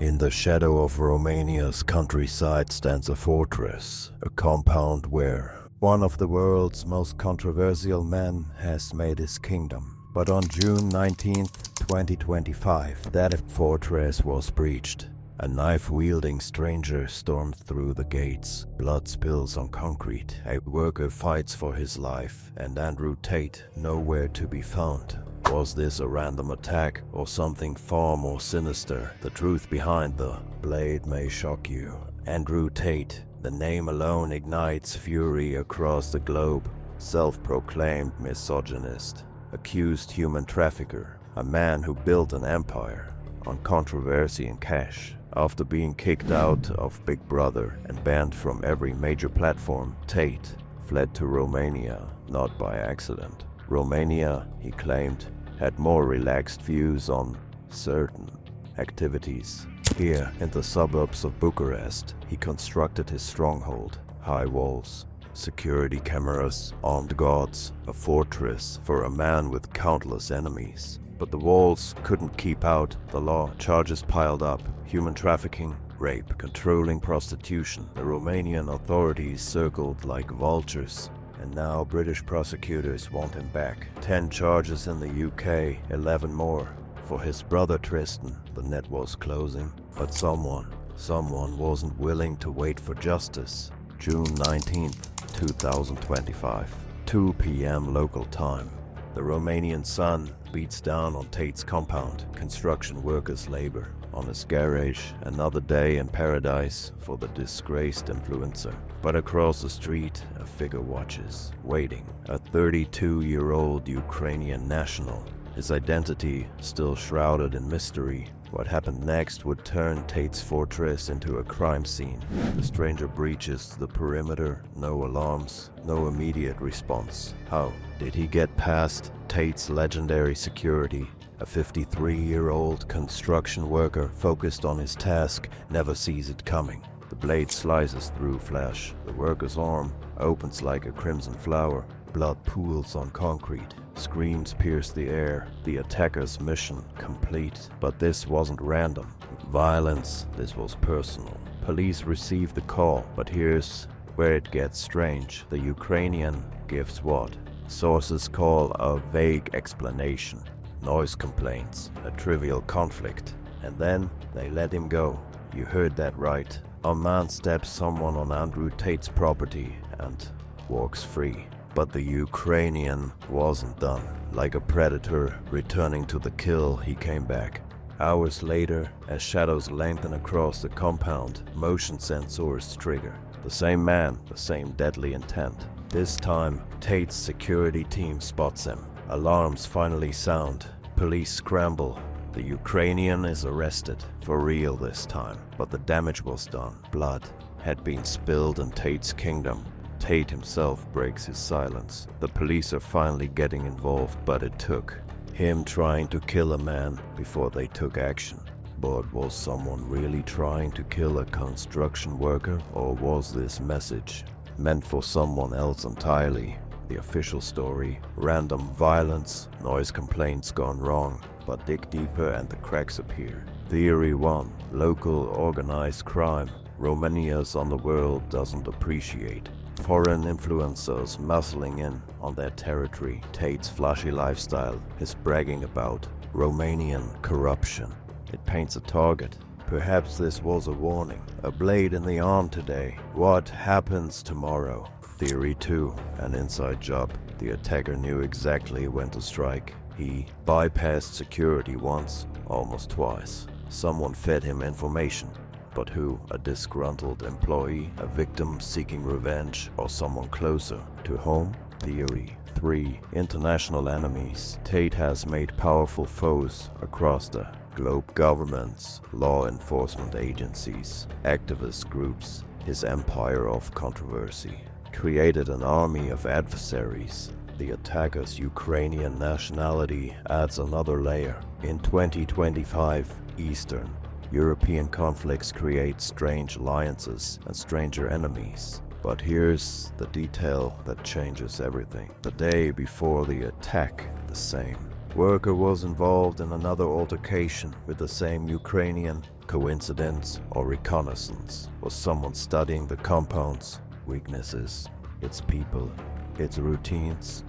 In the shadow of Romania's countryside stands a fortress, a compound where one of the world's most controversial men has made his kingdom. But on June 19th, 2025, that fortress was breached. A knife-wielding stranger stormed through the gates. Blood spills on concrete. A worker fights for his life, and Andrew Tate nowhere to be found. Was this a random attack or something far more sinister? The truth behind the blade may shock you. Andrew Tate, the name alone ignites fury across the globe. Self-proclaimed misogynist, accused human trafficker, a man who built an empire on controversy and cash. After being kicked out of Big Brother and banned from every major platform, Tate fled to Romania, not by accident. Romania, he claimed, had more relaxed views on certain activities. Here, in the suburbs of Bucharest, he constructed his stronghold. High walls, security cameras, armed guards, a fortress for a man with countless enemies. But the walls couldn't keep out the law. Charges piled up: human trafficking, rape, controlling prostitution. The Romanian authorities circled like vultures, and now British prosecutors want him back. 10 charges in the UK, 11 more. For his brother Tristan, the net was closing. But someone wasn't willing to wait for justice. June 19th, 2025, 2 p.m. local time. The Romanian sun beats down on Tate's compound. Construction workers labor on his garage. Another day in paradise for the disgraced influencer. But across the street, a figure watches, waiting. A 32-year-old Ukrainian national. His identity still shrouded in mystery. What happened next would turn Tate's fortress into a crime scene. The stranger breaches the perimeter, no alarms, no immediate response. How did he get past Tate's legendary security? A 53-year-old construction worker focused on his task never sees it coming. The blade slices through flesh. The worker's arm opens like a crimson flower. Blood pools on concrete. Screams pierce the air. The attacker's mission complete. But this wasn't random. Violence, this was personal. Police received the call, but here's where it gets strange. The Ukrainian gives what sources call a vague explanation. Noise complaints, a trivial conflict. And then they let him go. You heard that right. A man stabs someone on Andrew Tate's property and walks free. But the Ukrainian wasn't done. Like a predator returning to the kill, he came back. Hours later, as shadows lengthen across the compound, motion sensors trigger. The same man, the same deadly intent. This time, Tate's security team spots him. Alarms finally sound. Police scramble. The Ukrainian is arrested, for real this time. But the damage was done. Blood had been spilled in Tate's kingdom. Tate himself breaks his silence. The police are finally getting involved, but it took him trying to kill a man before they took action. But was someone really trying to kill a construction worker, or was this message meant for someone else entirely? The official story: random violence, noise complaints gone wrong. But dig deeper and the cracks appear. Theory 1: local organized crime. Romania's underworld doesn't appreciate foreign influencers muscling in on their territory. Tate's flashy lifestyle, his bragging about Romanian corruption. It paints a target. Perhaps this was a warning. A blade in the arm today. What happens tomorrow? Theory 2: an inside job. The attacker knew exactly when to strike. He bypassed security once, almost twice. Someone fed him information. But who? A disgruntled employee, a victim seeking revenge, or someone closer to home? Theory 3: international enemies. Tate has made powerful foes across the globe: governments, law enforcement agencies, activist groups. His empire of controversy created an army of adversaries. The attacker's Ukrainian nationality adds another layer. In 2025, Eastern European conflicts create strange alliances and stranger enemies. But here's the detail that changes everything. The day before the attack, the same worker was involved in another altercation with the same Ukrainian coincidence or reconnaissance? Was someone studying the compound's weaknesses, its people, its routines?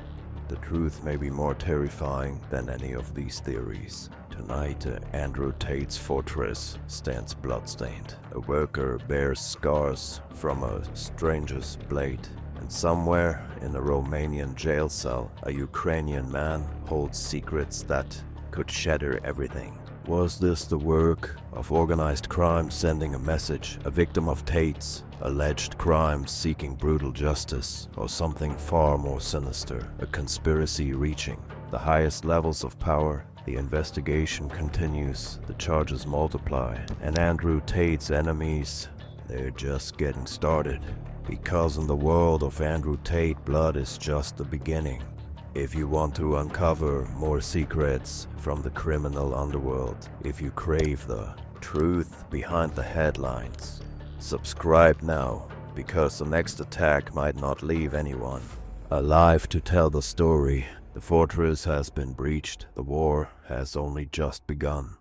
The truth may be more terrifying than any of these theories. Tonight, Andrew Tate's fortress stands bloodstained. A worker bears scars from a stranger's blade. And somewhere in a Romanian jail cell, a Ukrainian man holds secrets that could shatter everything. Was this the work of organized crime sending a message, a victim of Tate's alleged crimes seeking brutal justice, or something far more sinister, a conspiracy reaching the highest levels of power? The investigation continues, the charges multiply, and Andrew Tate's enemies, they're just getting started. Because in the world of Andrew Tate, blood is just the beginning. If you want to uncover more secrets from the criminal underworld, if you crave the truth behind the headlines, subscribe now, because the next attack might not leave anyone alive to tell the story. The fortress has been breached. The war has only just begun.